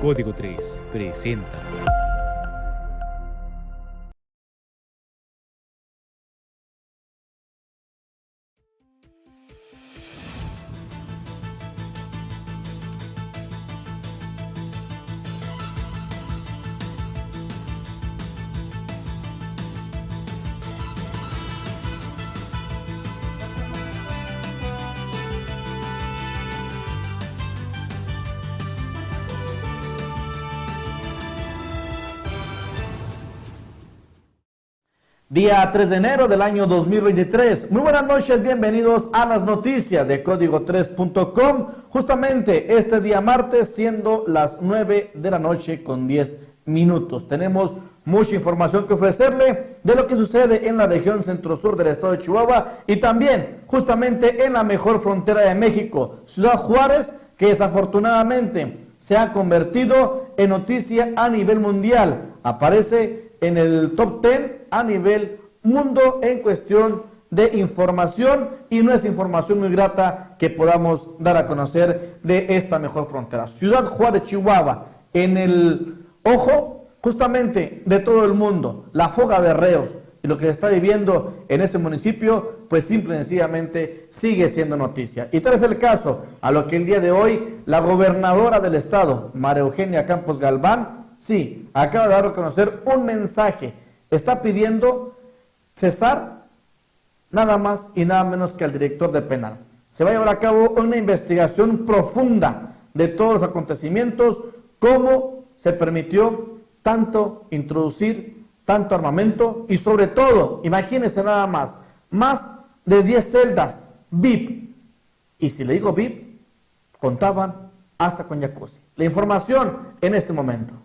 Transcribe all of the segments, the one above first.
Código 3 presenta. Día 3 de enero del año 2023. Muy buenas noches, bienvenidos a las noticias de código3.com. Justamente este día martes, siendo las 9 de la noche con 10 minutos. Tenemos mucha información que ofrecerle de lo que sucede en la región centro-sur del estado de Chihuahua y también justamente en la mejor frontera de México, Ciudad Juárez, que desafortunadamente se ha convertido en noticia a nivel mundial. Aparece en el top 10 a nivel mundo en cuestión de información y no es información muy grata que podamos dar a conocer de esta mejor frontera. Ciudad Juárez, Chihuahua, en el ojo justamente de todo el mundo, la fuga de reos y lo que se está viviendo en ese municipio, pues simple y sencillamente sigue siendo noticia. Y tal es el caso a lo que el día de hoy la gobernadora del estado, María Eugenia Campos Galván, sí, acaba de dar a conocer un mensaje. Está pidiendo cesar nada más y nada menos que al director de penal. Se va a llevar a cabo una investigación profunda de todos los acontecimientos, cómo se permitió tanto introducir tanto armamento y sobre todo, imagínense nada más de 10 celdas VIP. Y si le digo VIP, contaban hasta con jacuzzi. La información en este momento.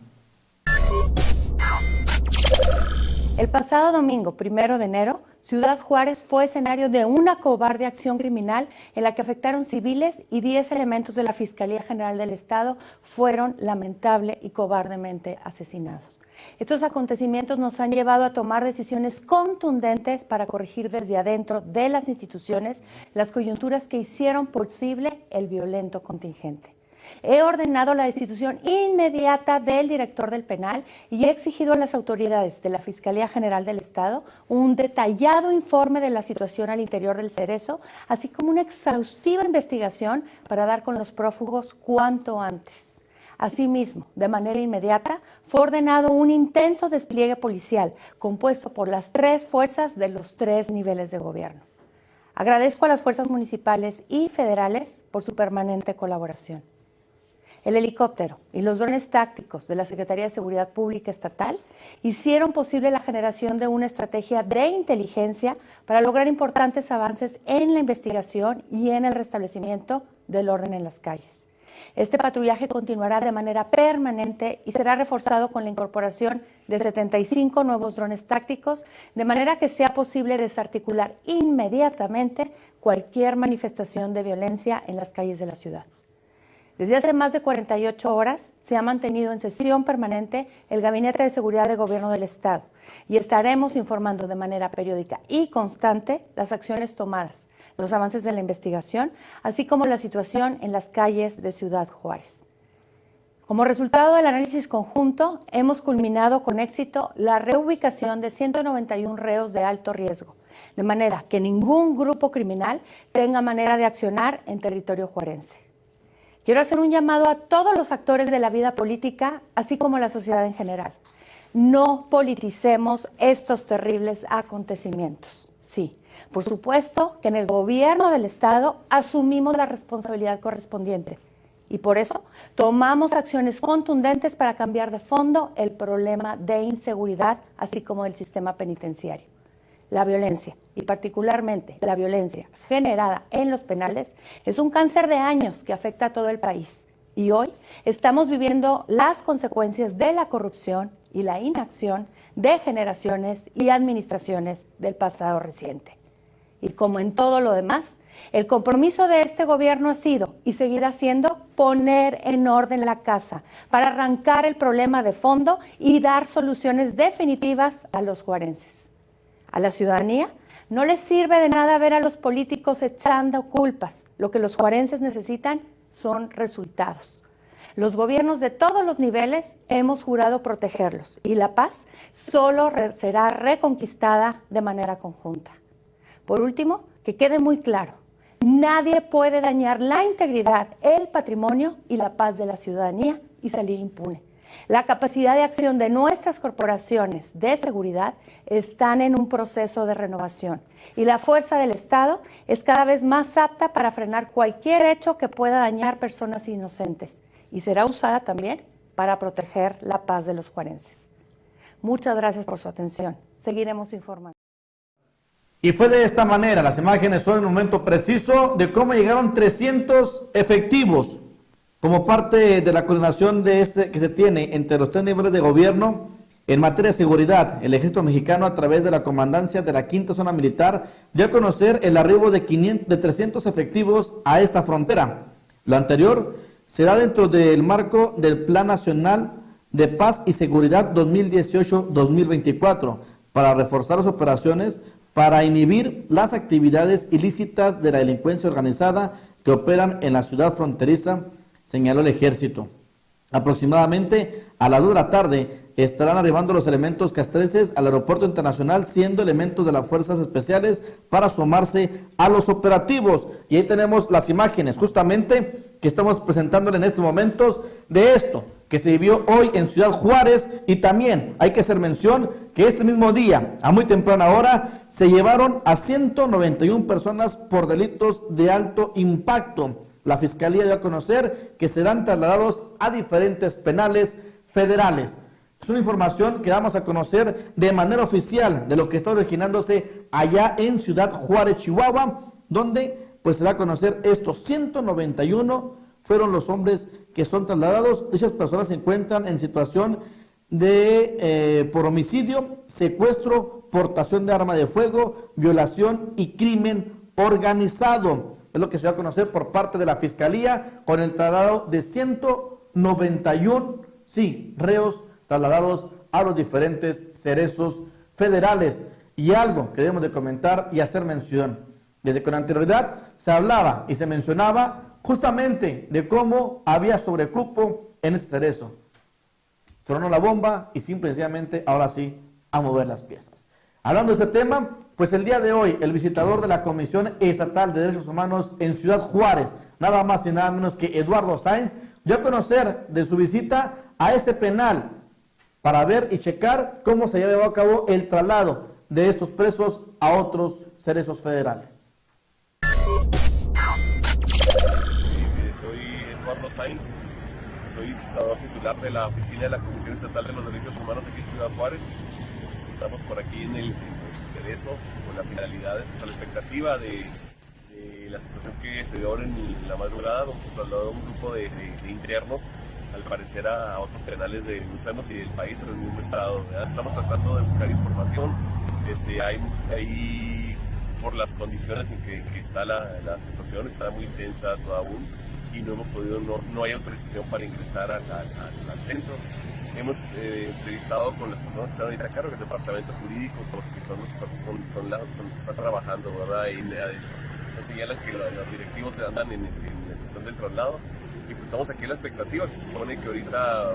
El pasado domingo, 1 de enero, Ciudad Juárez fue escenario de una cobarde acción criminal en la que afectaron civiles y 10 elementos de la Fiscalía General del Estado fueron lamentable y cobardemente asesinados. Estos acontecimientos nos han llevado a tomar decisiones contundentes para corregir desde adentro de las instituciones las coyunturas que hicieron posible el violento contingente. He ordenado la destitución inmediata del director del penal y he exigido a las autoridades de la Fiscalía General del Estado un detallado informe de la situación al interior del Cerezo, así como una exhaustiva investigación para dar con los prófugos cuanto antes. Asimismo, de manera inmediata, fue ordenado un intenso despliegue policial compuesto por las 3 fuerzas de los 3 niveles de gobierno. Agradezco a las fuerzas municipales y federales por su permanente colaboración. El helicóptero y los drones tácticos de la Secretaría de Seguridad Pública Estatal hicieron posible la generación de una estrategia de inteligencia para lograr importantes avances en la investigación y en el restablecimiento del orden en las calles. Este patrullaje continuará de manera permanente y será reforzado con la incorporación de 75 nuevos drones tácticos, de manera que sea posible desarticular inmediatamente cualquier manifestación de violencia en las calles de la ciudad. Desde hace más de 48 horas se ha mantenido en sesión permanente el Gabinete de Seguridad de Gobierno del Estado y estaremos informando de manera periódica y constante las acciones tomadas, los avances de la investigación, así como la situación en las calles de Ciudad Juárez. Como resultado del análisis conjunto, hemos culminado con éxito la reubicación de 191 reos de alto riesgo, de manera que ningún grupo criminal tenga manera de accionar en territorio juarense. Quiero hacer un llamado a todos los actores de la vida política, así como a la sociedad en general. No politicemos estos terribles acontecimientos. Sí, por supuesto que en el gobierno del Estado asumimos la responsabilidad correspondiente y por eso tomamos acciones contundentes para cambiar de fondo el problema de inseguridad, así como del sistema penitenciario. La violencia, y particularmente la violencia generada en los penales, es un cáncer de años que afecta a todo el país. Y hoy estamos viviendo las consecuencias de la corrupción y la inacción de generaciones y administraciones del pasado reciente. Y como en todo lo demás, el compromiso de este gobierno ha sido y seguirá siendo poner en orden la casa para arrancar el problema de fondo y dar soluciones definitivas a los juarenses. A la ciudadanía no les sirve de nada ver a los políticos echando culpas. Lo que los juarenses necesitan son resultados. Los gobiernos de todos los niveles hemos jurado protegerlos y la paz solo será reconquistada de manera conjunta. Por último, que quede muy claro, nadie puede dañar la integridad, el patrimonio y la paz de la ciudadanía y salir impune. La capacidad de acción de nuestras corporaciones de seguridad están en un proceso de renovación y la fuerza del Estado es cada vez más apta para frenar cualquier hecho que pueda dañar personas inocentes y será usada también para proteger la paz de los juarenses. Muchas gracias por su atención. Seguiremos informando. Y fue de esta manera, las imágenes son el momento preciso de cómo llegaron 300 efectivos como parte de la coordinación que se tiene entre los 3 niveles de gobierno en materia de seguridad. El Ejército Mexicano, a través de la comandancia de la 5ª Zona Militar, dio a conocer el arribo de 300 efectivos a esta frontera. Lo anterior será dentro del marco del Plan Nacional de Paz y Seguridad 2018-2024 para reforzar las operaciones para inhibir las actividades ilícitas de la delincuencia organizada que operan en la ciudad fronteriza, señaló el Ejército. Aproximadamente a las 2 de la tarde estarán arribando los elementos castrenses al aeropuerto internacional, siendo elementos de las fuerzas especiales para sumarse a los operativos. Y ahí tenemos las imágenes justamente que estamos presentándole en estos momentos de esto que se vivió hoy en Ciudad Juárez. Y también hay que hacer mención que este mismo día, a muy temprana hora, se llevaron a 191 personas por delitos de alto impacto. La Fiscalía dio a conocer que serán trasladados a diferentes penales federales. Es una información que damos a conocer de manera oficial de lo que está originándose allá en Ciudad Juárez, Chihuahua, donde pues se da a conocer estos 191 fueron los hombres que son trasladados. Dichas personas se encuentran en situación de por homicidio, secuestro, portación de arma de fuego, violación y crimen organizado. Es lo que se va a conocer por parte de la Fiscalía con el traslado de 191, reos trasladados a los diferentes cerezos federales. Y algo que debemos de comentar y hacer mención, desde con anterioridad se hablaba y se mencionaba justamente de cómo había sobrecupo en este cerezo. Tronó la bomba y simple y sencillamente ahora sí a mover las piezas. Hablando de este tema, pues el día de hoy el visitador de la Comisión Estatal de Derechos Humanos en Ciudad Juárez, nada más y nada menos que Eduardo Sainz, dio a conocer de su visita a ese penal para ver y checar cómo se lleva a cabo el traslado de estos presos a otros cerezos federales. Soy Eduardo Sainz, soy visitador titular de la oficina de la Comisión Estatal de los Derechos Humanos de aquí en Ciudad Juárez. Estamos por aquí en el cerezo con la finalidad, pues, a la expectativa de la situación que se dio ahora en la madrugada, donde se trasladó un grupo de internos, al parecer a otros penales de gusanos y del país, en el mismo estado. Estamos tratando de buscar información. Hay por las condiciones en que está la situación, está muy intensa toda aún y no hemos podido, no hay autorización para ingresar al centro. Hemos entrevistado con las personas que están ahorita a cargo del departamento jurídico, porque son los que están trabajando, ¿verdad? Ahí adentro. Nos señalan que los directivos se andan en la cuestión del traslado. Y pues estamos aquí en la expectativa. Se supone que ahorita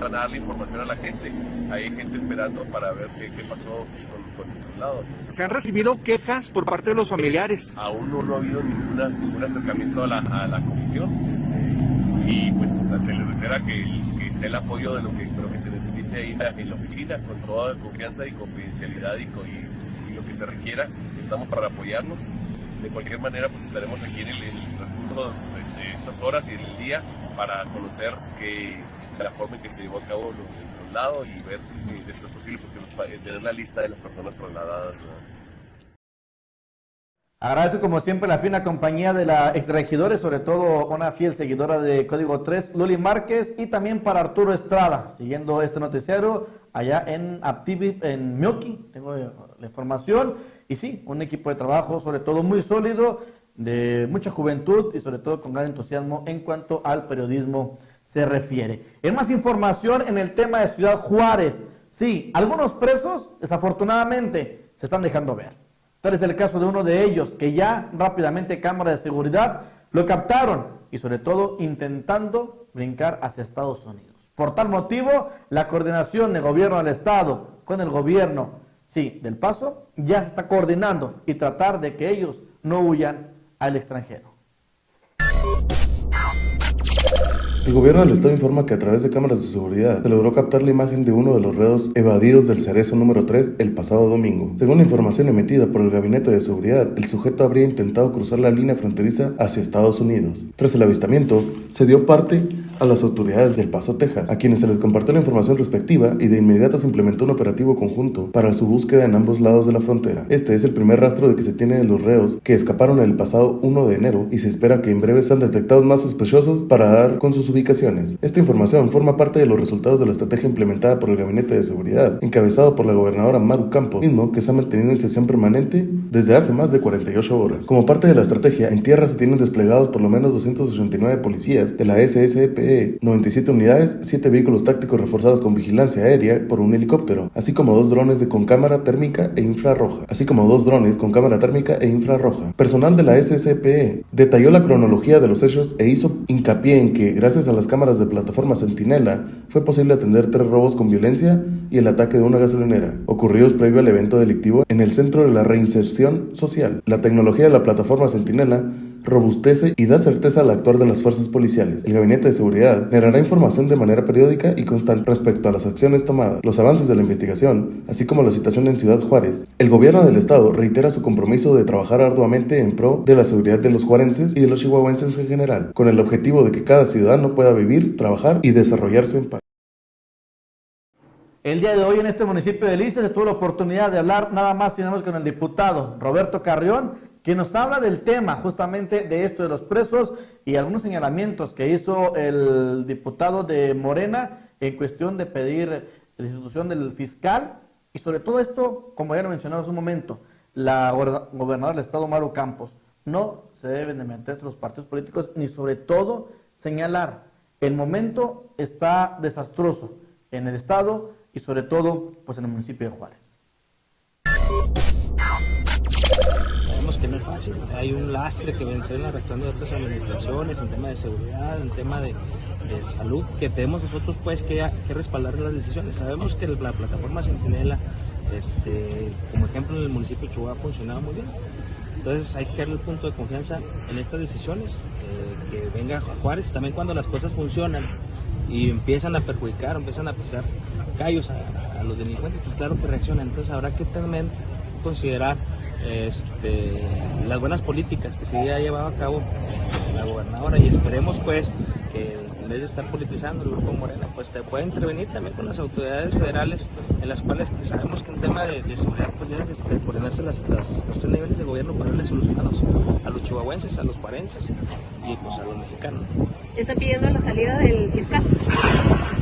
van a darle información a la gente. Hay gente esperando para ver qué pasó con el traslado. ¿Se han recibido quejas por parte de los familiares? Aún no ha habido ningún acercamiento a la comisión. Y pues se le reitera que esté el apoyo de lo que se necesite ahí en la oficina, con toda confianza y confidencialidad y lo que se requiera. Estamos para apoyarnos. De cualquier manera, pues estaremos aquí en el transcurso de estas horas y en el día para conocer la forma en que se llevó a cabo el traslado y ver de esto es posible, pues, tener la lista de las personas trasladadas, ¿no? Agradezco como siempre la fina compañía de la exregidora y sobre todo una fiel seguidora de Código 3, Luli Márquez, y también para Arturo Estrada, siguiendo este noticiero allá en Aptivi, en Mioki, tengo la información, y sí, un equipo de trabajo sobre todo muy sólido, de mucha juventud y sobre todo con gran entusiasmo en cuanto al periodismo se refiere. En más información en el tema de Ciudad Juárez, sí, algunos presos desafortunadamente se están dejando ver. Tal es el caso de uno de ellos, que ya rápidamente cámaras de seguridad lo captaron y sobre todo intentando brincar hacia Estados Unidos. Por tal motivo, la coordinación del gobierno del estado con el gobierno, sí, del Paso, ya se está coordinando y tratar de que ellos no huyan al extranjero. El gobierno del estado informa que a través de cámaras de seguridad se logró captar la imagen de uno de los reos evadidos del Cerezo número 3 el pasado domingo. Según la información emitida por el Gabinete de Seguridad, el sujeto habría intentado cruzar la línea fronteriza hacia Estados Unidos. Tras el avistamiento, se dio parte a las autoridades del Paso, Texas, a quienes se les compartió la información respectiva y de inmediato se implementó un operativo conjunto para su búsqueda en ambos lados de la frontera. Este es el primer rastro de que se tiene de los reos que escaparon el pasado 1 de enero y se espera que en breve sean detectados más sospechosos para dar con sus ubicaciones. Esta información forma parte de los resultados de la estrategia implementada por el Gabinete de Seguridad, encabezado por la gobernadora Maru Campos, mismo que se ha mantenido en sesión permanente desde hace más de 48 horas. Como parte de la estrategia, en tierra se tienen desplegados por lo menos 289 policías de la SSPE, 97 unidades, 7 vehículos tácticos reforzados con vigilancia aérea por un helicóptero, así como 2 drones con cámara térmica e infrarroja, Personal de la SSPE detalló la cronología de los hechos e hizo hincapié en que, gracias a las cámaras de plataforma Centinela, fue posible atender 3 robos con violencia y el ataque de una gasolinera, ocurridos previo al evento delictivo en el Centro de la Reinserción Social. La tecnología de la plataforma Centinela robustece y da certeza al actuar de las fuerzas policiales. El Gabinete de Seguridad generará información de manera periódica y constante respecto a las acciones tomadas, los avances de la investigación, así como la situación en Ciudad Juárez. El gobierno del estado reitera su compromiso de trabajar arduamente en pro de la seguridad de los juarenses y de los chihuahuenses en general, con el objetivo de que cada ciudadano pueda vivir, trabajar y desarrollarse en paz. El día de hoy en este municipio de Licias se tuvo la oportunidad de hablar nada más y nada menos con el diputado Roberto Carrión, que nos habla del tema justamente de esto de los presos y algunos señalamientos que hizo el diputado de Morena en cuestión de pedir la institución del fiscal y sobre todo esto, como ya lo mencionaba hace un momento, la gobernadora del estado Maru Campos, no se deben de meterse los partidos políticos ni sobre todo señalar, el momento está desastroso en el estado y sobre todo pues en el municipio de Juárez. Sabemos que no es fácil, hay un lastre que vienen arrastrando de otras administraciones en tema de seguridad, en tema de salud, que tenemos nosotros pues que respaldar las decisiones. Sabemos que la plataforma Centinela, como ejemplo en el municipio de Chihuahua, ha funcionado muy bien. Entonces hay que darle el punto de confianza en estas decisiones, que venga Juárez también cuando las cosas funcionan y empiezan a perjudicar, empiezan a pisar callos a los delincuentes, pues claro que reaccionan. Entonces habrá que también considerar las buenas políticas que se ha llevado a cabo la gobernadora y esperemos pues que en vez de estar politizando el grupo Morena, pues te puede intervenir también con las autoridades federales en las cuales que sabemos que en tema de seguridad pues deben de coordinarse los 3 niveles de gobierno para darle solución a los chihuahuenses, a los parenses y pues a los mexicanos. ¿Están pidiendo la salida del fiscal?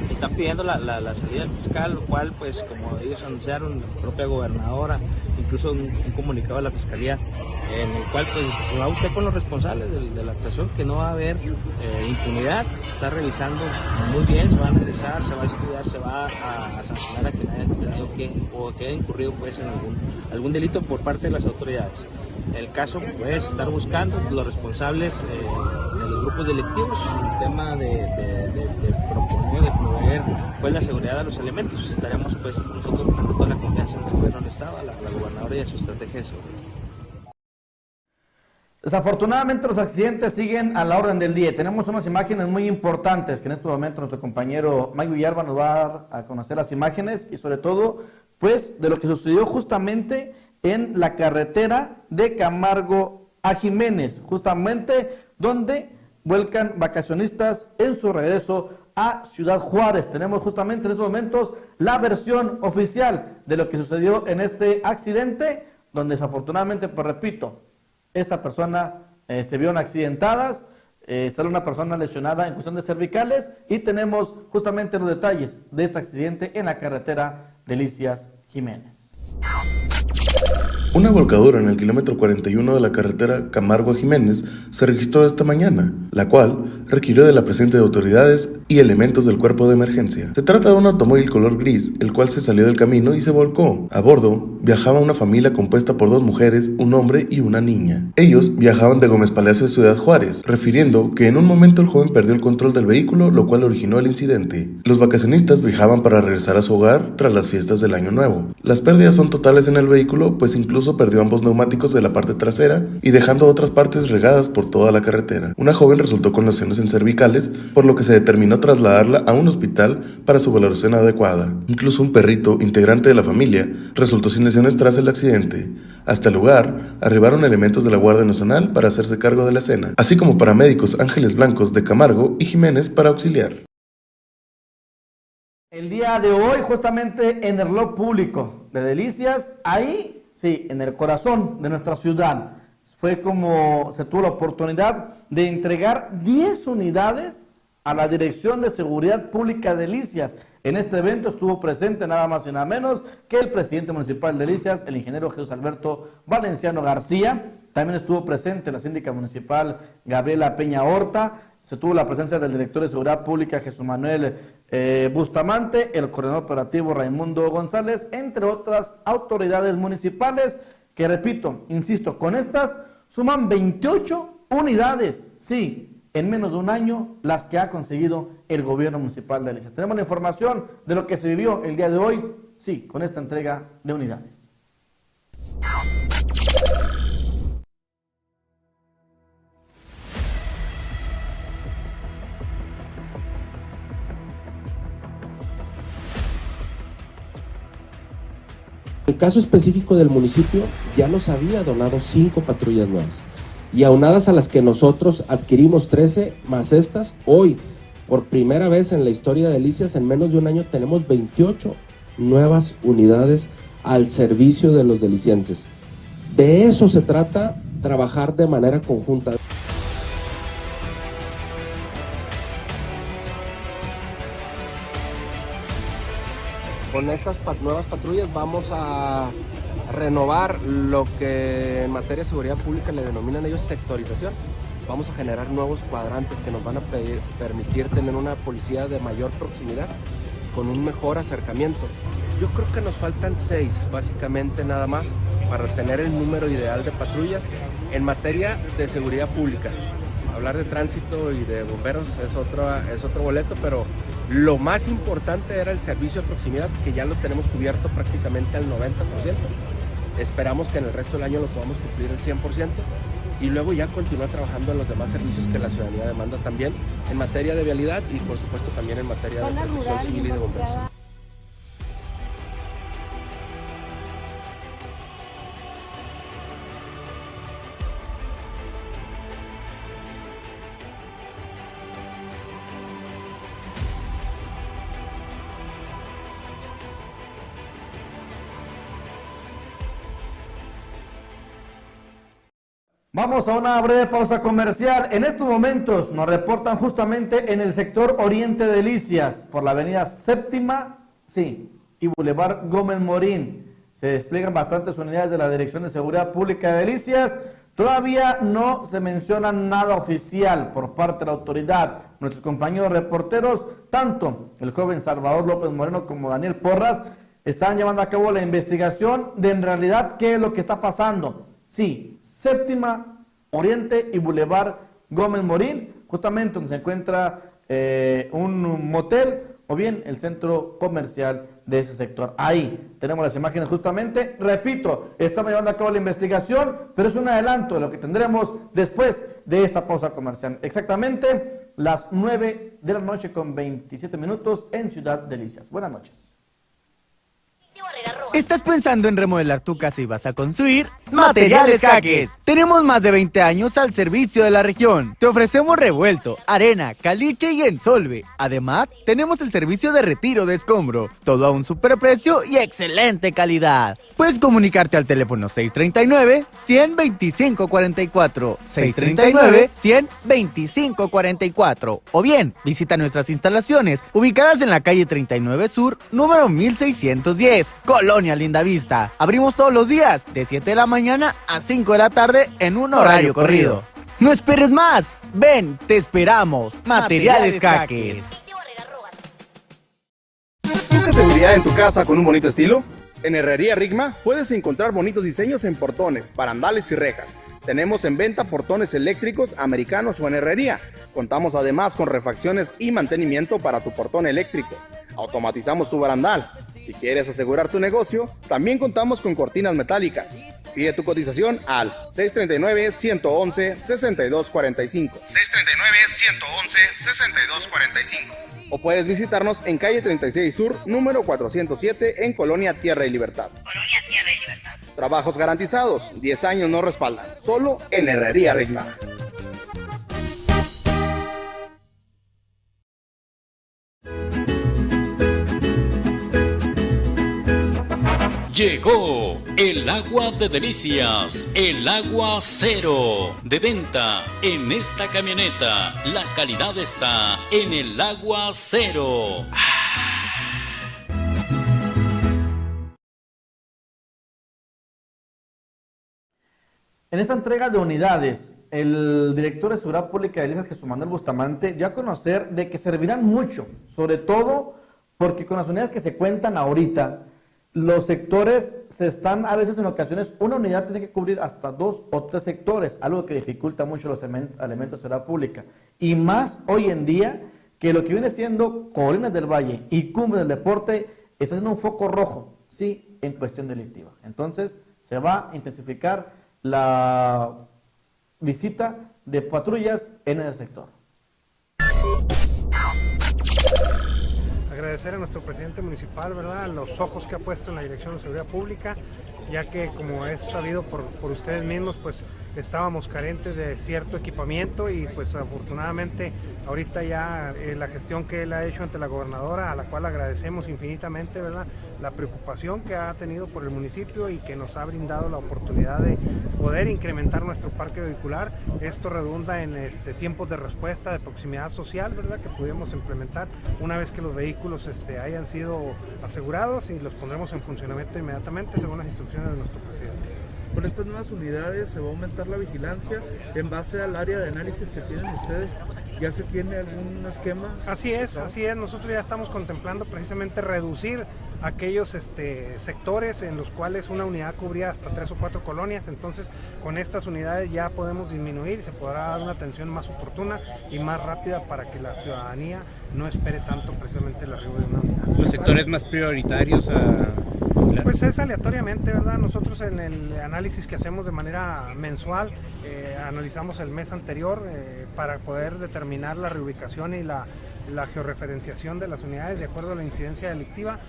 Están pidiendo la salida del fiscal, lo cual pues como ellos anunciaron, la propia gobernadora, incluso un comunicado de la fiscalía en el cual pues se va usted con los responsables de la actuación, que no va a haber impunidad, se está revisando muy bien, se va a analizar, se va a estudiar, se va a sancionar a quien haya tenido que haya incurrido pues en algún delito por parte de las autoridades. El caso puede estar buscando los responsables de los grupos delictivos, el tema de proponer, de proveer pues la seguridad a los elementos. Estaremos pues nosotros con toda la confianza del gobierno del estado, a la gobernadora y a su estrategia de seguridad. Desafortunadamente los accidentes siguen a la orden del día. Tenemos unas imágenes muy importantes que en este momento nuestro compañero Mike Villalba nos va a dar a conocer las imágenes y sobre todo pues de lo que sucedió justamente en la carretera de Camargo a Jiménez, justamente donde vuelcan vacacionistas en su regreso a Ciudad Juárez. Tenemos justamente en estos momentos la versión oficial de lo que sucedió en este accidente, donde desafortunadamente, pues repito, esta persona se vieron accidentadas, sale una persona lesionada en cuestión de cervicales y tenemos justamente los detalles de este accidente en la carretera de Licias Jiménez. Una volcadura en el kilómetro 41 de la carretera Camargo a Jiménez se registró esta mañana, la cual requirió de la presencia de autoridades y elementos del cuerpo de emergencia. Se trata de un automóvil color gris, el cual se salió del camino y se volcó. A bordo viajaba una familia compuesta por 2 mujeres, un hombre y una niña. Ellos viajaban de Gómez Palacio a Ciudad Juárez, refiriendo que en un momento el joven perdió el control del vehículo, lo cual originó el incidente. Los vacacionistas viajaban para regresar a su hogar tras las fiestas del Año Nuevo. Las pérdidas son totales en el vehículo, pues incluso perdió ambos neumáticos de la parte trasera y dejando otras partes regadas por toda la carretera. Una joven resultó con lesiones en cervicales, por lo que se determinó trasladarla a un hospital para su valoración adecuada. Incluso un perrito, integrante de la familia, resultó sin lesiones tras el accidente. Hasta el lugar arribaron elementos de la Guardia Nacional para hacerse cargo de la escena, así como paramédicos Ángeles Blancos de Camargo y Jiménez para auxiliar. El día de hoy, justamente en el reloj público de Delicias, ahí, sí, en el corazón de nuestra ciudad, fue como se tuvo la oportunidad de entregar 10 unidades a la Dirección de Seguridad Pública de Delicias. En este evento estuvo presente nada más y nada menos que el presidente municipal de Delicias, el ingeniero Jesús Alberto Valenciano García. También estuvo presente la síndica municipal Gabriela Peña Horta. Se tuvo la presencia del director de Seguridad Pública Jesús Manuel Bustamante, el coordinador operativo Raimundo González, entre otras autoridades municipales que, repito, insisto, con estas suman 28 unidades, sí, en menos de un año, las que ha conseguido el gobierno municipal de Delicias. Tenemos la información de lo que se vivió el día de hoy, sí, con esta entrega de unidades. El caso específico del municipio ya nos había donado 5 patrullas nuevas y aunadas a las que nosotros adquirimos 13 más estas, hoy por primera vez en la historia de Delicias en menos de un año tenemos 28 nuevas unidades al servicio de los delicienses. De eso se trata, trabajar de manera conjunta. Con estas nuevas patrullas vamos a renovar lo que en materia de seguridad pública le denominan ellos sectorización. Vamos a generar nuevos cuadrantes que nos van a permitir tener una policía de mayor proximidad, con un mejor acercamiento. Yo creo que nos faltan 6, básicamente nada más, para tener el número ideal de patrullas en materia de seguridad pública. Hablar de tránsito y de bomberos es otro boleto, pero lo más importante era el servicio de proximidad, que ya lo tenemos cubierto prácticamente al 90%. Esperamos que en el resto del año lo podamos cumplir al 100% y luego ya continuar trabajando en los demás servicios que la ciudadanía demanda también en materia de vialidad y por supuesto también en materia de protección civil y de bomberos. Vamos a una breve pausa comercial. En estos momentos nos reportan justamente en el sector oriente de Delicias, por la avenida Séptima, sí, y Boulevard Gómez Morín. Se despliegan bastantes unidades de la Dirección de Seguridad Pública de Delicias. Todavía no se menciona nada oficial por parte de la autoridad. Nuestros compañeros reporteros, tanto el joven Salvador López Moreno como Daniel Porras, están llevando a cabo la investigación de en realidad qué es lo que está pasando. Sí, Séptima, Oriente y Boulevard Gómez Morín, justamente donde se encuentra un motel o bien el centro comercial de ese sector. Ahí tenemos las imágenes justamente. Repito, estamos llevando a cabo la investigación, pero es un adelanto de lo que tendremos después de esta pausa comercial. Exactamente las 9 de la noche con 27 minutos en Ciudad Delicias. Buenas noches. ¿Estás pensando en remodelar tu casa y vas a construir? Materiales Jaques. Tenemos más de 20 años al servicio de la región. Te ofrecemos revuelto, arena, caliche y ensolve. Además, tenemos el servicio de retiro de escombro. Todo a un superprecio y excelente calidad. Puedes comunicarte al teléfono 639-100-2544. 639-100-2544. O bien, visita nuestras instalaciones ubicadas en la calle 39 Sur, número 1610, Colonia Lindavista. Abrimos todos los días, de 7 de la mañana a 5 de la tarde en un horario corrido. No esperes más. Ven, te esperamos. Materiales Jaques. ¿Buscas seguridad en tu casa con un bonito estilo? En Herrería Rigma puedes encontrar bonitos diseños en portones, barandales y rejas. Tenemos en venta portones eléctricos, americanos o en herrería. Contamos además con refacciones y mantenimiento para tu portón eléctrico. Automatizamos tu barandal. Si quieres asegurar tu negocio, también contamos con cortinas metálicas. Pide tu cotización al 639-111-6245. 639-111-6245. O puedes visitarnos en calle 36 Sur, número 407, en Colonia Tierra y Libertad. Trabajos garantizados, 10 años nos respaldan. Solo en Herrería Rigma. Llegó el agua de delicias, el agua cero, de venta en esta camioneta. La calidad está en el agua cero. En esta entrega de unidades, el director de Seguridad Pública de Delicias, Jesús Manuel Bustamante, dio a conocer de que servirán mucho, sobre todo porque con las unidades que se cuentan ahorita, los sectores se están, a veces en ocasiones, una unidad tiene que cubrir hasta 2 o 3 sectores, algo que dificulta mucho los elementos de seguridad pública. Y más hoy en día, que lo que viene siendo Colinas del Valle y Cumbre del Deporte está siendo un foco rojo, sí, en cuestión delictiva. Entonces, se va a intensificar la visita de patrullas en ese sector. Agradecer a nuestro presidente municipal, ¿verdad?, los ojos que ha puesto en la Dirección de Seguridad Pública, ya que, como es sabido por ustedes mismos, pues estábamos carentes de cierto equipamiento y pues afortunadamente ahorita ya la gestión que él ha hecho ante la gobernadora, a la cual agradecemos infinitamente, ¿verdad?, la preocupación que ha tenido por el municipio y que nos ha brindado la oportunidad de poder incrementar nuestro parque vehicular. Esto redunda en tiempos de respuesta, de proximidad social, ¿verdad?, que pudimos implementar una vez que los vehículos hayan sido asegurados, y los pondremos en funcionamiento inmediatamente según las instrucciones de nuestro presidente. Con estas nuevas unidades se va a aumentar la vigilancia en base al área de análisis que tienen ustedes. ¿Ya se tiene algún esquema? Así es, nosotros ya estamos contemplando precisamente reducir aquellos sectores en los cuales una unidad cubría hasta 3 o 4 colonias. Entonces, con estas unidades ya podemos disminuir y se podrá dar una atención más oportuna y más rápida para que la ciudadanía no espere tanto precisamente el arribo de una unidad. ¿Los sectores más prioritarios Pues es aleatoriamente, ¿verdad? Nosotros en el análisis que hacemos de manera mensual, analizamos el mes anterior para poder determinar la reubicación y la georreferenciación de las unidades de acuerdo a la incidencia delictiva.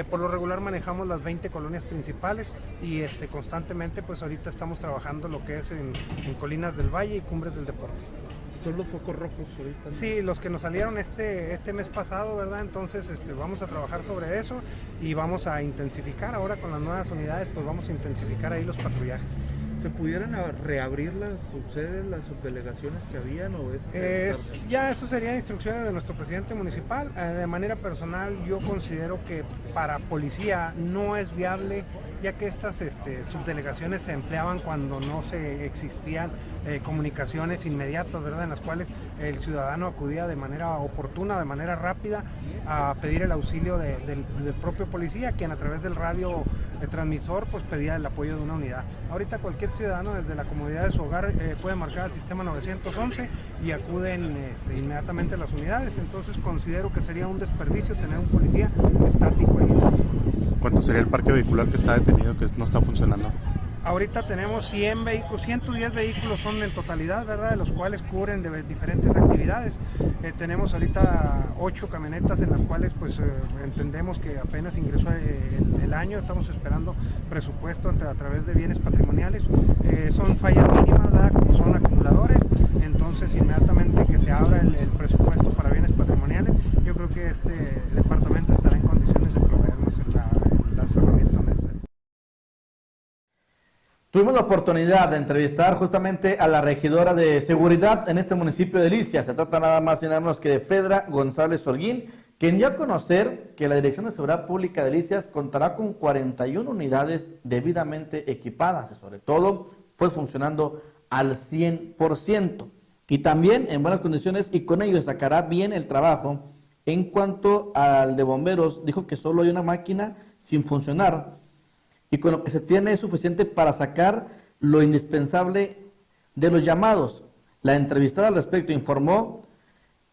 Por lo regular manejamos las 20 colonias principales y constantemente pues ahorita estamos trabajando lo que es en Colinas del Valle y Cumbres del Deporte. ¿Son los focos rojos ahorita? Sí, los que nos salieron este mes pasado, ¿verdad? Entonces vamos a trabajar sobre eso y vamos a intensificar ahora con las nuevas unidades, pues vamos a intensificar ahí los patrullajes. ¿Se pudieran reabrir las subsedes, las subdelegaciones que habían o ya eso sería instrucciones de nuestro presidente municipal? De manera personal yo considero que para policía no es viable, ya que estas subdelegaciones se empleaban cuando no se existían comunicaciones inmediatas, ¿verdad?, en las cuales el ciudadano acudía de manera oportuna, de manera rápida, a pedir el auxilio del propio policía, quien a través del radio transmisor pues pedía el apoyo de una unidad. Ahorita cualquier ciudadano desde la comodidad de su hogar puede marcar el sistema 911 y acuden inmediatamente a las unidades. Entonces considero que sería un desperdicio tener un policía estático ahí en esas colonias. ¿Cuánto sería el parque vehicular que está detenido, que no está funcionando? Ahorita tenemos 100 vehículos, 110 vehículos son en totalidad, ¿verdad?, de los cuales cubren de diferentes actividades. Tenemos ahorita 8 camionetas en las cuales pues entendemos que apenas ingresó el año, estamos esperando presupuesto a través de bienes patrimoniales. Son fallas mínimas, ¿verdad?, como son acumuladores. Entonces inmediatamente que se abra el presupuesto para bienes patrimoniales, yo creo que este departamento estará en condiciones de proveernos las herramientas necesarias. Tuvimos la oportunidad de entrevistar justamente a la regidora de seguridad en este municipio de Delicias. Se trata nada más y nada menos que de Fedra González Holguín, quien dio a conocer que la Dirección de Seguridad Pública de Delicias contará con 41 unidades debidamente equipadas y sobre todo pues funcionando al 100% y también en buenas condiciones, y con ello sacará bien el trabajo. En cuanto al de bomberos, dijo que solo hay una máquina sin funcionar y con lo que se tiene es suficiente para sacar lo indispensable de los llamados. La entrevistada al respecto informó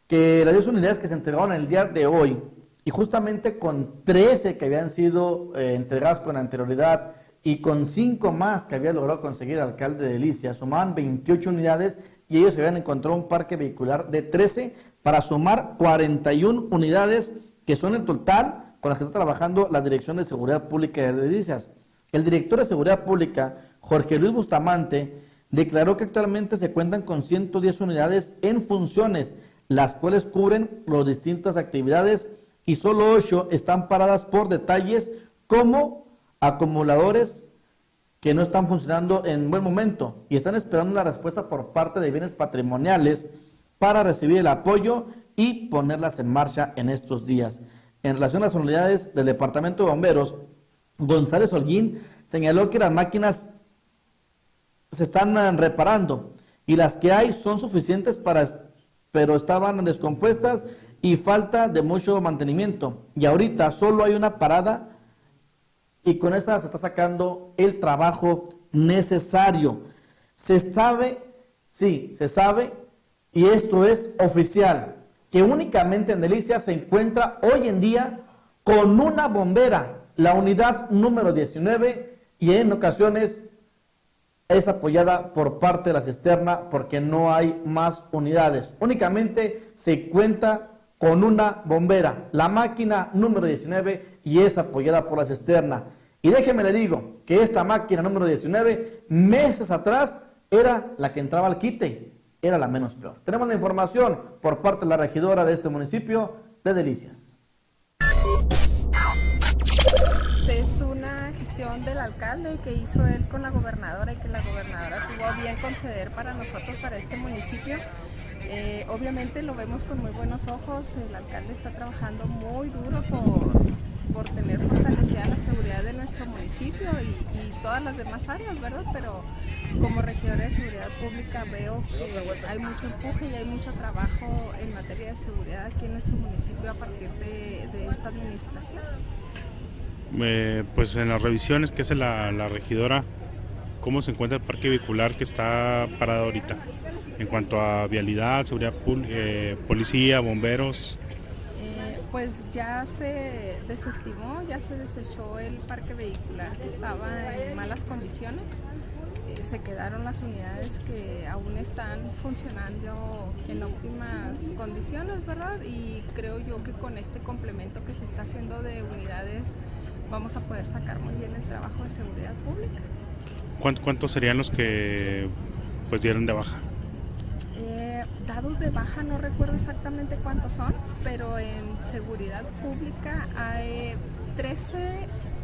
que las 10 unidades que se entregaron el día de hoy, y justamente con 13 que habían sido entregadas con anterioridad y con 5 más que había logrado conseguir el alcalde de Delicias, sumaban 28 unidades y ellos se habían encontrado un parque vehicular de 13 para sumar 41 unidades, que son el total con las que está trabajando la Dirección de Seguridad Pública de Delicias. El director de Seguridad Pública, Jorge Luis Bustamante, declaró que actualmente se cuentan con 110 unidades en funciones, las cuales cubren las distintas actividades, y solo 8 están paradas por detalles como acumuladores que no están funcionando en buen momento y están esperando la respuesta por parte de bienes patrimoniales para recibir el apoyo y ponerlas en marcha en estos días. En relación a las unidades del Departamento de Bomberos, González Holguín señaló que las máquinas se están reparando y las que hay son suficientes pero estaban descompuestas y falta de mucho mantenimiento. Y ahorita solo hay una parada y con esa se está sacando el trabajo necesario. Se sabe, y esto es oficial, que únicamente en Delicias se encuentra hoy en día con una bombera, la unidad número 19, y en ocasiones es apoyada por parte de la cisterna porque no hay más unidades. Únicamente se cuenta con una bombera, la máquina número 19, y es apoyada por la cisterna. Y déjeme le digo que esta máquina número 19, meses atrás, era la que entraba al quite, era la menos peor. Tenemos la información por parte de la regidora de este municipio de Delicias. Es una gestión del alcalde que hizo él con la gobernadora y que la gobernadora tuvo a bien conceder para nosotros, para este municipio. Obviamente lo vemos con muy buenos ojos, el alcalde está trabajando muy duro por tener fortalecida la seguridad de nuestro municipio y todas las demás áreas, ¿verdad? Pero como regidora de seguridad pública veo que hay mucho empuje y hay mucho trabajo en materia de seguridad aquí en nuestro municipio a partir de esta administración. Pues en las revisiones que hace la regidora, ¿cómo se encuentra el parque vehicular que está parado ahorita? En cuanto a vialidad, seguridad policía, bomberos. Pues ya se desestimó, ya se desechó el parque vehicular que estaba en malas condiciones. Se quedaron las unidades que aún están funcionando en óptimas condiciones, ¿verdad? Y creo yo que con este complemento que se está haciendo de unidades vamos a poder sacar muy bien el trabajo de seguridad pública. ¿Cuántos serían los que pues dieron de baja? Dados de baja no recuerdo exactamente cuántos son, pero en seguridad pública hay 13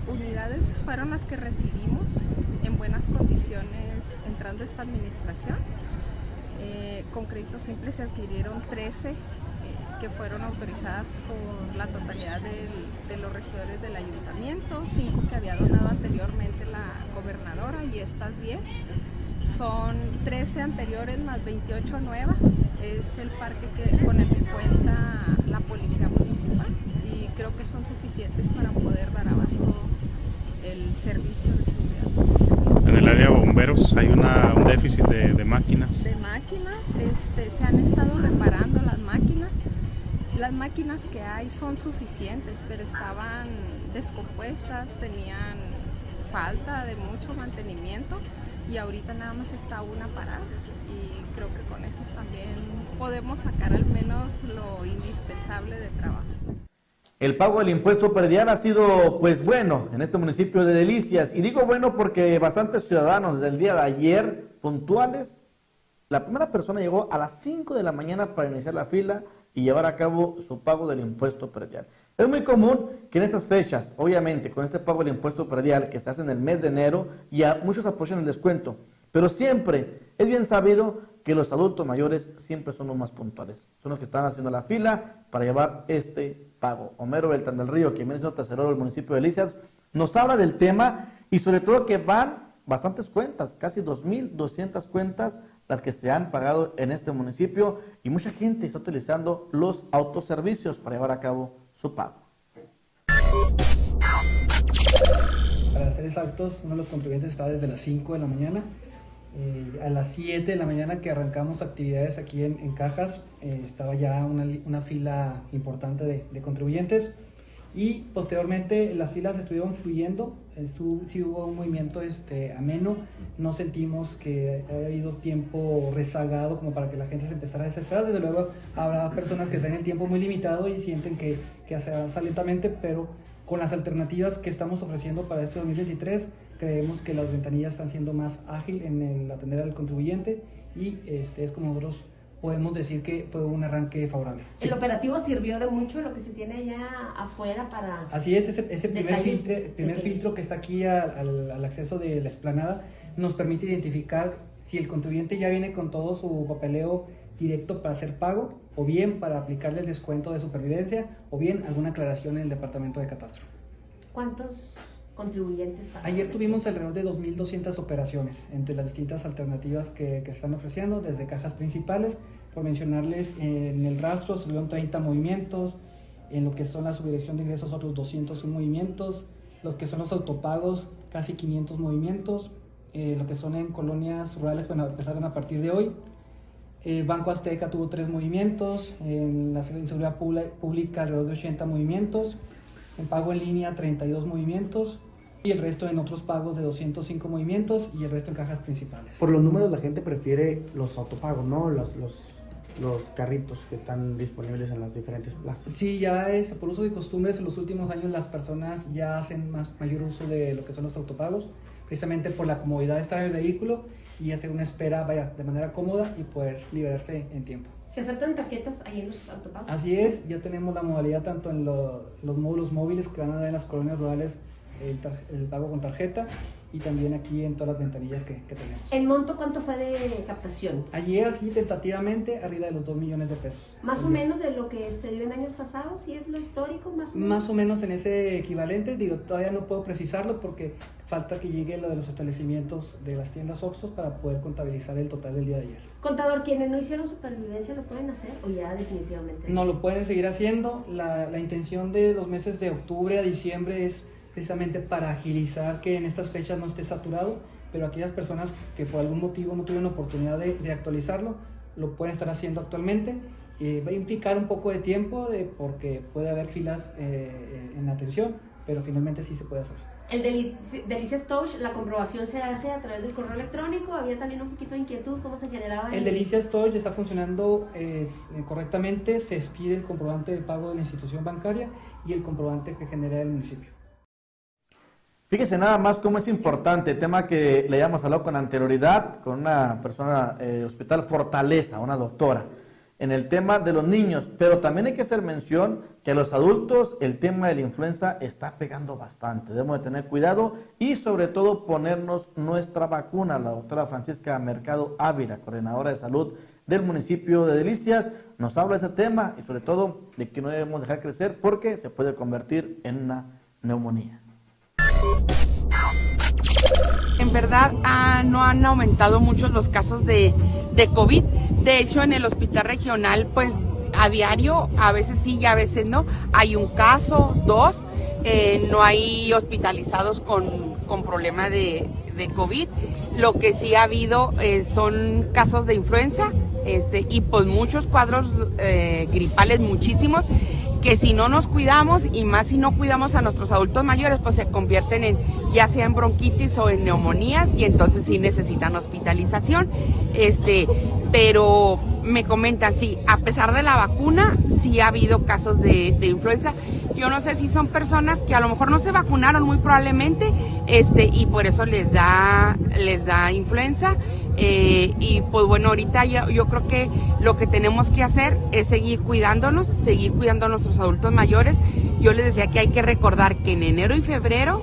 unidades, fueron las que recibimos en buenas condiciones entrando esta administración. Con crédito simple se adquirieron 13 que fueron autorizadas por la totalidad de los regidores del ayuntamiento, 5 que había donado anteriormente la gobernadora y estas 10. Son 13 anteriores más 28 nuevas, es el parque con el que cuenta la policía municipal y creo que son suficientes para poder dar abasto el servicio de seguridad. En el área de bomberos hay un déficit de máquinas. De máquinas, se han estado reparando las máquinas. Las máquinas que hay son suficientes, pero estaban descompuestas, tenían falta de mucho mantenimiento. Y ahorita nada más está una parada y creo que con eso también podemos sacar al menos lo indispensable de trabajo. El pago del impuesto predial ha sido pues bueno en este municipio de Delicias, y digo bueno porque bastantes ciudadanos desde el día de ayer puntuales, la primera persona llegó a las 5 de la mañana para iniciar la fila y llevar a cabo su pago del impuesto predial. Es muy común que en estas fechas, obviamente, con este pago del impuesto predial que se hace en el mes de enero, muchos apoyan el descuento, pero siempre es bien sabido que los adultos mayores siempre son los más puntuales, son los que están haciendo la fila para llevar este pago. Homero Beltrán del Río, quien viene siendo tesorero del municipio de Delicias, nos habla del tema y sobre todo que van bastantes cuentas, casi 2,200 cuentas las que se han pagado en este municipio, y mucha gente está utilizando los autoservicios para llevar a cabo su pago. para ser exactos, uno de los contribuyentes estaba desde las 5 de la mañana. A las 7 de la mañana que arrancamos actividades aquí en Cajas, estaba ya una fila importante de contribuyentes, y posteriormente las filas estuvieron fluyendo. Sí hubo un movimiento ameno, no sentimos que haya habido tiempo rezagado como para que la gente se empezara a desesperar. Desde luego habrá personas que tienen el tiempo muy limitado y sienten que se avanza lentamente, pero con las alternativas que estamos ofreciendo para este 2023, creemos que las ventanillas están siendo más ágil en el atender al contribuyente, y es como nosotros podemos decir que fue un arranque favorable. ¿El operativo sirvió de mucho lo que se tiene allá afuera para...? Así es, ese primer filtro que está aquí al acceso de la explanada nos permite identificar si el contribuyente ya viene con todo su papeleo directo para hacer pago, o bien para aplicarle el descuento de supervivencia, o bien alguna aclaración en el departamento de catastro. ¿Cuántos contribuyentes pagaron? Ayer tuvimos alrededor de 2.200 operaciones entre las distintas alternativas que se están ofreciendo, desde cajas principales, por mencionarles, en el rastro subieron 30 movimientos, en lo que son la subdirección de ingresos otros 201 movimientos, los que son los autopagos casi 500 movimientos, lo que son en colonias rurales, bueno, empezaron a partir de hoy. Banco Azteca tuvo 3 movimientos, en la seguridad pública alrededor de 80 movimientos, en pago en línea 32 movimientos, y el resto en otros pagos de 205 movimientos, y el resto en cajas principales. Por los números la gente prefiere los autopagos, ¿no? Los carritos que están disponibles en las diferentes plazas. Sí, ya por uso de costumbres, en los últimos años las personas ya hacen mayor uso de lo que son los autopagos, precisamente por la comodidad de estar en el vehículo y hacer una espera de manera cómoda y poder liberarse en tiempo. ¿Se aceptan tarjetas ahí en los autopagos? Así es, ya tenemos la modalidad tanto en los módulos móviles que van a dar en las colonias rurales, el pago con tarjeta, y también aquí en todas las ventanillas que tenemos. ¿El monto cuánto fue de captación? Ayer, así tentativamente, arriba de los 2 millones de pesos. ¿Más o menos de lo que se dio en años pasados? ¿Sí es lo histórico? Más o menos en ese equivalente. Digo, todavía no puedo precisarlo porque falta que llegue lo de los establecimientos de las tiendas Oxxos para poder contabilizar el total del día de ayer. Contador, ¿quienes no hicieron supervivencia lo pueden hacer o ya definitivamente? No, lo pueden seguir haciendo. La intención de los meses de octubre a diciembre es precisamente para agilizar que en estas fechas no esté saturado, pero aquellas personas que por algún motivo no tuvieron oportunidad de actualizarlo, lo pueden estar haciendo actualmente. Va a implicar un poco de tiempo porque puede haber filas en atención, pero finalmente sí se puede hacer. El Delicias Touch, la comprobación se hace a través del correo electrónico. Había también un poquito de inquietud, ¿cómo se generaba? El Delicias Touch está funcionando correctamente. Se expide el comprobante de pago de la institución bancaria y el comprobante que genera el municipio. Fíjese nada más cómo es importante, tema que le habíamos hablado con anterioridad con una persona del Hospital Fortaleza, una doctora, en el tema de los niños, pero también hay que hacer mención que a los adultos el tema de la influenza está pegando bastante. Debemos de tener cuidado y sobre todo ponernos nuestra vacuna. La doctora Francisca Mercado Ávila, coordinadora de salud del municipio de Delicias, nos habla de ese tema y sobre todo de que no debemos dejar crecer porque se puede convertir en una neumonía. En verdad no han aumentado mucho los casos de COVID. De hecho, en el hospital regional, pues a diario, a veces sí y a veces no, hay un caso, 2, no hay hospitalizados con problema de COVID. Lo que sí ha habido son casos de influenza y pues muchos cuadros gripales, muchísimos, que si no nos cuidamos y más si no cuidamos a nuestros adultos mayores, pues se convierten en ya sea en bronquitis o en neumonías y entonces sí necesitan hospitalización. Pero me comentan, sí, a pesar de la vacuna, sí ha habido casos de influenza. Yo no sé si son personas que a lo mejor no se vacunaron muy probablemente, y por eso les da influenza. Y pues bueno, ahorita yo creo que lo que tenemos que hacer es seguir cuidándonos, seguir cuidando a nuestros adultos mayores. Yo les decía que hay que recordar que en enero y febrero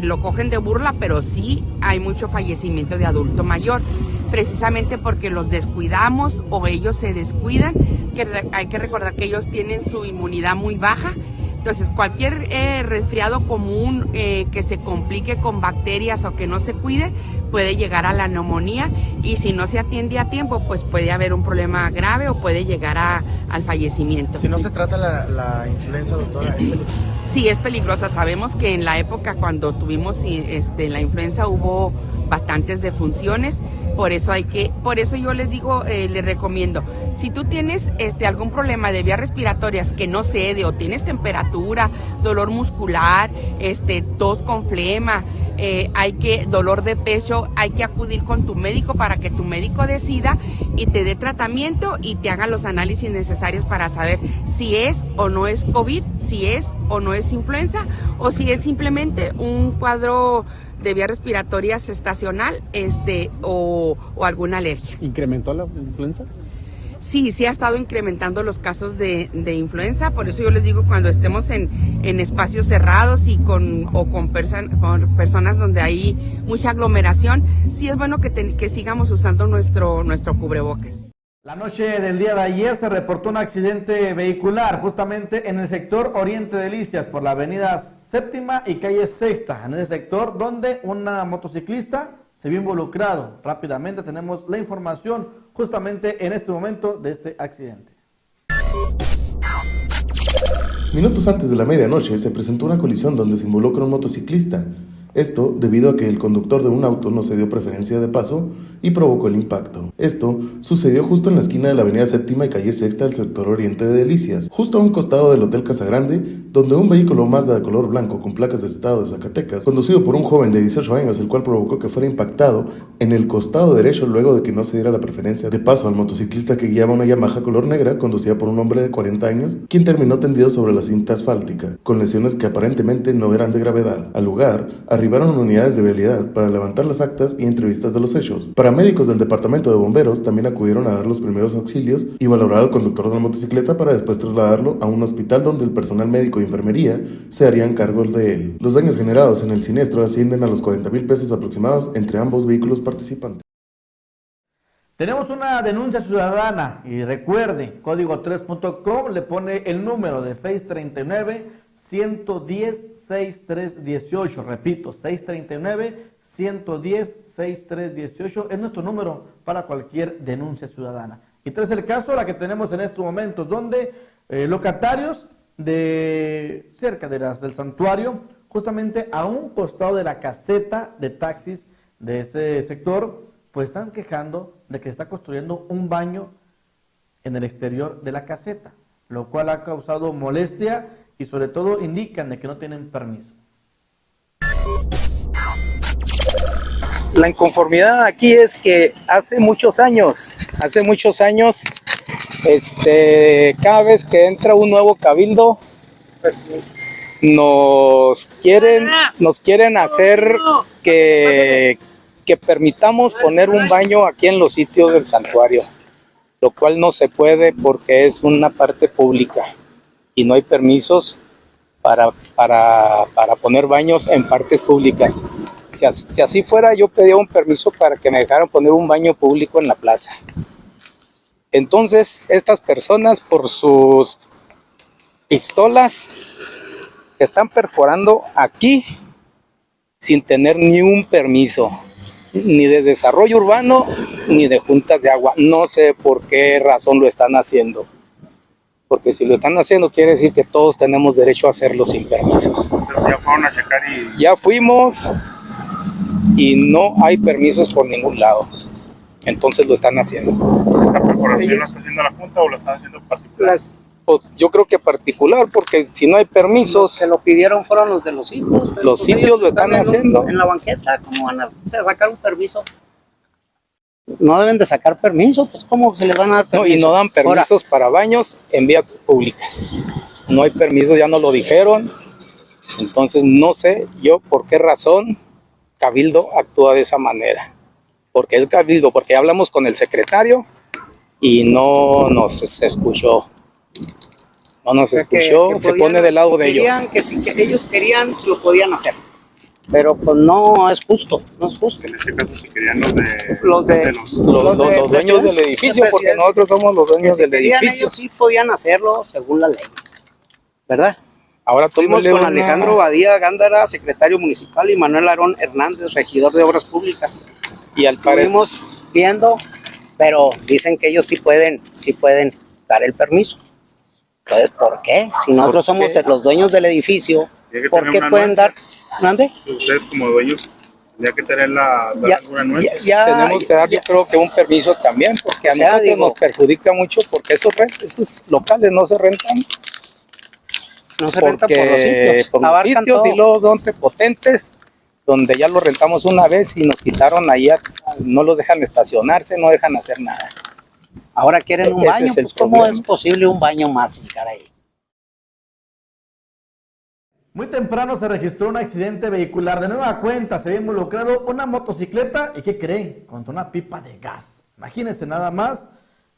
lo cogen de burla, pero sí hay mucho fallecimiento de adulto mayor, precisamente porque los descuidamos o ellos se descuidan, que hay que recordar que ellos tienen su inmunidad muy baja, Entonces, cualquier resfriado común que se complique con bacterias o que no se cuide, puede llegar a la neumonía, y si no se atiende a tiempo, pues puede haber un problema grave o puede llegar al fallecimiento. Si no se trata la influenza, doctora, ¿es peligrosa? Sí, es peligrosa. Sabemos que en la época cuando tuvimos la influenza hubo bastantes defunciones, por eso yo les digo, les recomiendo, si tú tienes algún problema de vías respiratorias que no cede, o tienes temperatura, dolor muscular, tos con flema, dolor de pecho, hay que acudir con tu médico para que tu médico decida y te dé tratamiento y te haga los análisis necesarios para saber si es o no es COVID, si es o no es influenza, o si es simplemente un cuadro de vías respiratorias estacional, o alguna alergia. ¿Incrementó la influenza? Sí, ha estado incrementando los casos de influenza, por eso yo les digo, cuando estemos en espacios cerrados y con personas donde hay mucha aglomeración, sí es bueno que sigamos usando nuestro cubrebocas. La noche del día de ayer se reportó un accidente vehicular justamente en el sector Oriente Delicias por la avenida Séptima y calle Sexta, en ese sector donde una motociclista se vio involucrado. Rápidamente tenemos la información justamente en este momento de este accidente. Minutos antes de la medianoche se presentó una colisión donde se involucra un motociclista. Esto debido a que el conductor de un auto no se dio preferencia de paso y provocó el impacto. Esto sucedió justo en la esquina de la avenida Séptima y calle Sexta del sector Oriente de Delicias, justo a un costado del Hotel Casagrande, donde un vehículo Mazda de color blanco con placas de estado de Zacatecas, conducido por un joven de 18 años, el cual provocó que fuera impactado en el costado derecho luego de que no se diera la preferencia de paso al motociclista que guiaba una Yamaha color negra conducida por un hombre de 40 años, quien terminó tendido sobre la cinta asfáltica, con lesiones que aparentemente no eran de gravedad. Al lugar arribaron unidades de vialidad para levantar las actas y entrevistas de los hechos. Paramédicos del departamento de bomberos también acudieron a dar los primeros auxilios y valorar al conductor de la motocicleta para después trasladarlo a un hospital donde el personal médico y enfermería se harían cargo de él. Los daños generados en el siniestro ascienden a los 40,000 pesos aproximados entre ambos vehículos participantes. Tenemos una denuncia ciudadana y recuerde, código3.com le pone el número de 639-110-6318, repito, 639-110-6318 es nuestro número para cualquier denuncia ciudadana. Y tras el caso, la que tenemos en estos momentos, donde locatarios de cerca del santuario, justamente a un costado de la caseta de taxis de ese sector, pues están quejando de que está construyendo un baño en el exterior de la caseta, lo cual ha causado molestia y sobre todo indican de que no tienen permiso. La inconformidad aquí es que hace muchos años, cada vez que entra un nuevo cabildo, nos quieren hacer que permitamos poner un baño aquí en los sitios del santuario, lo cual no se puede porque es una parte pública y no hay permisos para poner baños en partes públicas. Si así fuera, yo pedía un permiso para que me dejaran poner un baño público en la plaza. Entonces, estas personas por sus pistolas están perforando aquí sin tener ni un permiso, ni de desarrollo urbano, ni de juntas de agua. No sé por qué razón lo están haciendo. Porque si lo están haciendo, quiere decir que todos tenemos derecho a hacerlo sin permisos. Ya fueron a checar y... Ya fuimos y no hay permisos por ningún lado. Entonces lo están haciendo. ¿Esta perforación la está haciendo la Junta o la están haciendo particular? Yo creo que particular, porque si no hay permisos... Los que lo pidieron fueron los de los sitios. Los sitios lo están haciendo. En la banqueta, ¿cómo van a sacar un permiso? No deben de sacar permiso, pues ¿cómo se les van a dar permiso? No, y no dan permisos para baños en vías públicas. No hay permiso, ya nos lo dijeron. Entonces no sé yo por qué razón Cabildo actúa de esa manera. Porque es Cabildo, porque hablamos con el secretario y no nos escuchó. No nos escuchó, que se pone del lado de ellos. Que si ellos querían, lo podían hacer. Pero pues no es justo, no es justo. En este caso, si querían los dueños del edificio, porque nosotros somos los dueños del edificio. Ellos sí podían hacerlo según las leyes, ¿verdad? Ahora Estuvimos con Alejandro Badía Gándara, secretario municipal, y Manuel Aarón Hernández, regidor de Obras Públicas. Y al estuvimos viendo, pero dicen que ellos sí pueden dar el permiso. Entonces, ¿por qué? Si nosotros somos los dueños del edificio, ¿por qué pueden dar? ¿Mande? Ustedes como dueños tendrían que tener alguna anuencia. Tenemos que dar, yo creo que un permiso también, porque a nosotros nos perjudica mucho, porque esos locales no se rentan. No se rentan por los sitios. Por los sitios y luego son prepotentes, donde ya los rentamos una vez y nos quitaron allá, no los dejan estacionarse, no dejan hacer nada. Ahora quieren un baño, pues ¿cómo es posible un baño más, caray? Muy temprano se registró un accidente vehicular. De nueva cuenta se había involucrado una motocicleta y ¿qué creen? Contra una pipa de gas. Imagínense nada más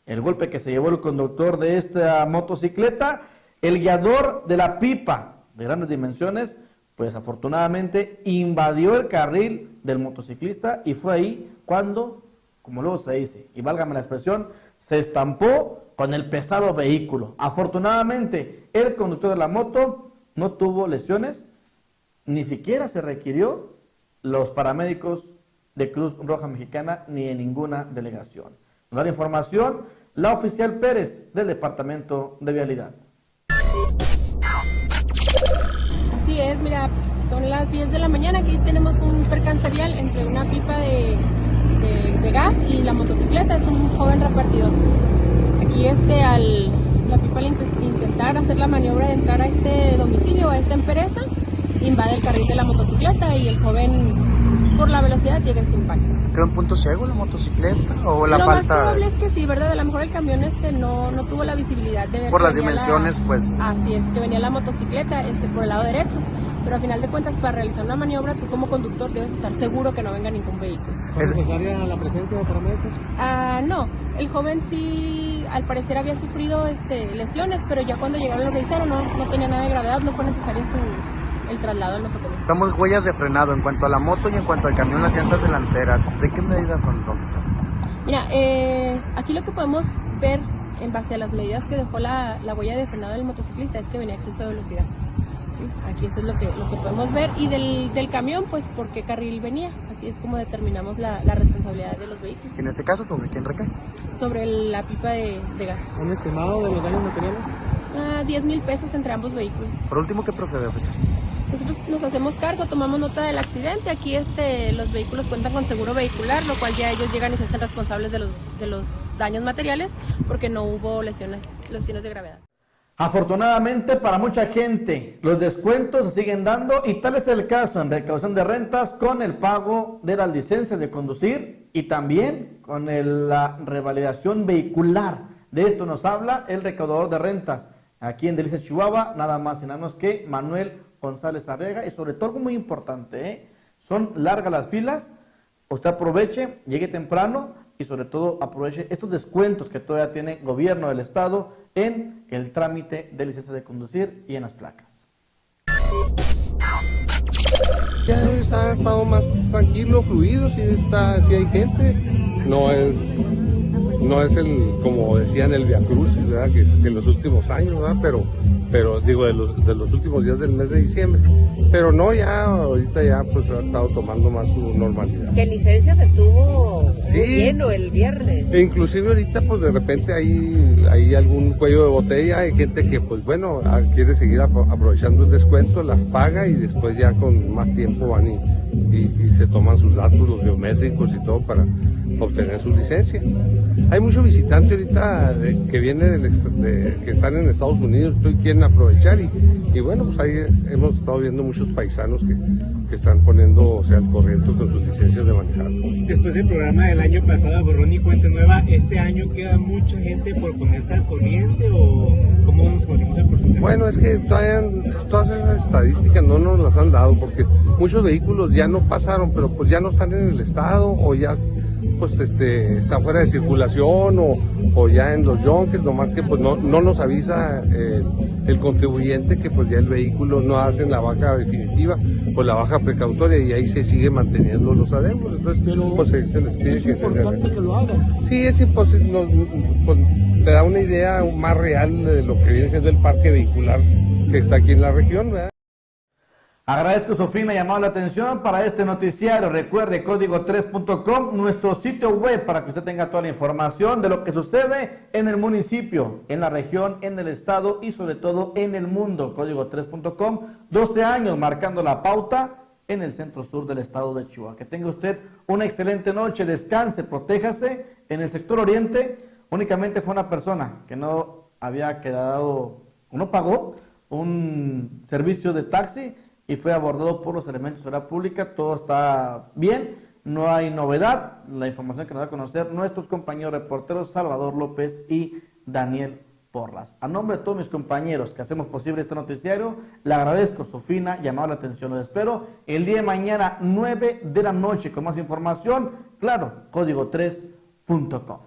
el golpe que se llevó el conductor de esta motocicleta. El guiador de la pipa de grandes dimensiones, pues afortunadamente invadió el carril del motociclista y fue ahí cuando, como luego se dice, y válgame la expresión, se estampó con el pesado vehículo. Afortunadamente el conductor de la moto no tuvo lesiones, ni siquiera se requirió los paramédicos de Cruz Roja Mexicana ni de ninguna delegación. Nos da la información la oficial Pérez del Departamento de Vialidad. Así es, mira, son las 10 de la mañana, aquí tenemos un percance vial entre una pipa de gas y la motocicleta, es un joven repartidor. Aquí la pipa al intentar hacer la maniobra de entrar a este domicilio, a esta empresa, invade el carril de la motocicleta y el joven por la velocidad llega a ese impacto. ¿Quedó en punto ciego la motocicleta o la Lo falta? más probable es que sí, ¿verdad? A lo mejor el camión no tuvo la visibilidad de ver. Por las dimensiones, pues. Así es, que venía la motocicleta por el lado derecho. Pero a final de cuentas, para realizar una maniobra, tú como conductor debes estar seguro que no venga ningún vehículo. ¿Es necesaria la presencia de paramédicos? No, el joven sí, al parecer había sufrido lesiones, pero ya cuando llegaron lo revisaron, no tenía nada de gravedad, no fue necesario el traslado en nosotros. Damos huellas de frenado en cuanto a la moto y en cuanto al camión, las llantas delanteras. ¿De qué medidas son entonces? Mira, aquí lo que podemos ver en base a las medidas que dejó la huella de frenado del motociclista es que venía a exceso de velocidad. ¿Sí? Aquí eso es lo que podemos ver. Y del camión, pues, ¿por qué carril venía? Así es como determinamos la responsabilidad de los vehículos. En este caso, ¿sobre quién recae? Sobre la pipa de gas. ¿Un estimado de los daños materiales? 10,000 pesos entre ambos vehículos. Por último, ¿qué procede, oficial? Nosotros nos hacemos cargo, tomamos nota del accidente. Aquí los vehículos cuentan con seguro vehicular, lo cual ya ellos llegan y se hacen responsables de los daños materiales porque no hubo lesiones de gravedad. Afortunadamente para mucha gente los descuentos se siguen dando y tal es el caso en recaudación de rentas con el pago de las licencias de conducir y también con la revalidación vehicular. De esto nos habla el recaudador de rentas aquí en Delicias, Chihuahua, nada más y nada menos que Manuel González Arrega. Y sobre todo algo muy importante, son largas las filas, usted aproveche, llegue temprano y sobre todo aproveche estos descuentos que todavía tiene el gobierno del estado en el trámite de licencia de conducir y en las placas. Ya ha estado más tranquilo, fluido, sí hay gente, no es como decían el Via Crucis, ¿verdad? Que en los últimos años, ¿verdad? Pero digo de los últimos días del mes de diciembre, pero no, ya ahorita ya pues ha estado tomando más su normalidad. Que licencias estuvo lleno el viernes. E inclusive ahorita pues de repente hay algún cuello de botella, hay gente que pues bueno quiere seguir aprovechando el descuento, las paga y después ya con más tiempo van y se toman sus datos, los biométricos y todo para obtener su licencia. Hay mucho visitante ahorita que viene que están en Estados Unidos y quieren aprovechar y bueno, pues ahí hemos estado viendo muchos paisanos que están poniéndose al corriente con sus licencias de manejar. Después del programa del año pasado, Borrón y Cuenta Nueva, ¿este año queda mucha gente por ponerse al corriente o cómo nos conocemos el porcentaje? Bueno, es que todas esas estadísticas no nos las han dado porque muchos vehículos ya no pasaron, pero pues ya no están en el estado o ya pues está fuera de circulación o ya en los yonques, nomás que pues no nos avisa el contribuyente que pues ya el vehículo no hacen la baja definitiva o la baja precautoria y ahí se sigue manteniendo los adeudos. Entonces pues se les pide que que lo hagan. Sí, es imposible, pues, te da una idea más real de lo que viene siendo el parque vehicular que está aquí en la región, ¿verdad? Agradezco su fina llamada la atención para este noticiario. Recuerde código3.com, nuestro sitio web, para que usted tenga toda la información de lo que sucede en el municipio, en la región, en el estado y sobre todo en el mundo. Código3.com, 12 años marcando la pauta en el centro sur del estado de Chihuahua. Que tenga usted una excelente noche, descanse, protéjase. En el sector oriente únicamente fue una persona que no había quedado, no pagó un servicio de taxi y fue abordado por los elementos de seguridad pública. Todo está bien, no hay novedad. La información que nos da a conocer nuestros compañeros reporteros Salvador López y Daniel Porras. A nombre de todos mis compañeros que hacemos posible este noticiario, le agradezco su fina llamada la atención. Los espero el día de mañana, 9 de la noche, con más información. Claro, código3.com.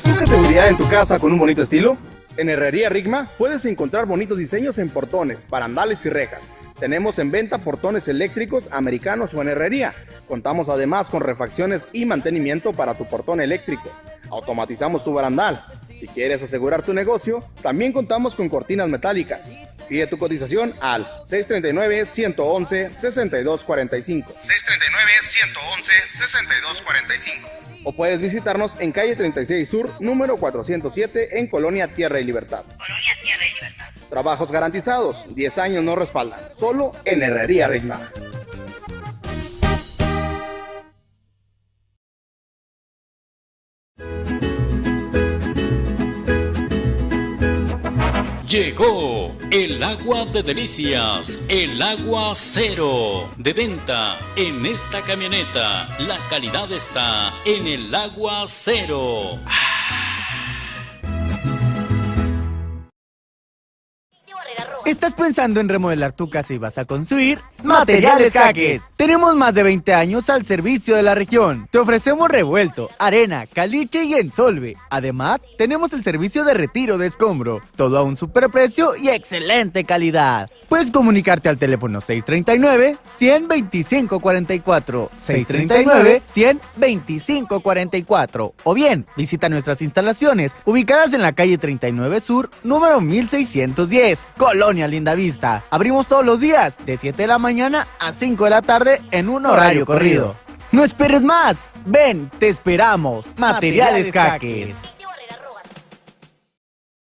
¿Buscas seguridad en tu casa con un bonito estilo? En Herrería Rigma puedes encontrar bonitos diseños en portones, barandales y rejas. Tenemos en venta portones eléctricos, americanos o en herrería. Contamos además con refacciones y mantenimiento para tu portón eléctrico. Automatizamos tu barandal. Si quieres asegurar tu negocio, también contamos con cortinas metálicas. Pide tu cotización al 639-111-6245. 639-111-6245. O puedes visitarnos en calle 36 Sur, número 407, en Colonia Tierra y Libertad. Trabajos garantizados, 10 años nos respaldan. Solo en Herrería Rigma. Llegó el agua de delicias, el agua cero, de venta en esta camioneta. La calidad está en el agua cero. ¿Estás pensando en remodelar tu casa y vas a construir? Materiales Jaques. Tenemos más de 20 años al servicio de la región. Te ofrecemos revuelto, arena, caliche y ensolve. Además, tenemos el servicio de retiro de escombro. Todo a un superprecio y excelente calidad. Puedes comunicarte al teléfono 639-100-2544. 639-100-2544. O bien, visita nuestras instalaciones ubicadas en la calle 39 Sur, número 1610, Colonia Linda Vista. Abrimos todos los días de 7 de la mañana a 5 de la tarde en un horario corrido. No esperes más. Ven, te esperamos. Materiales Jaques.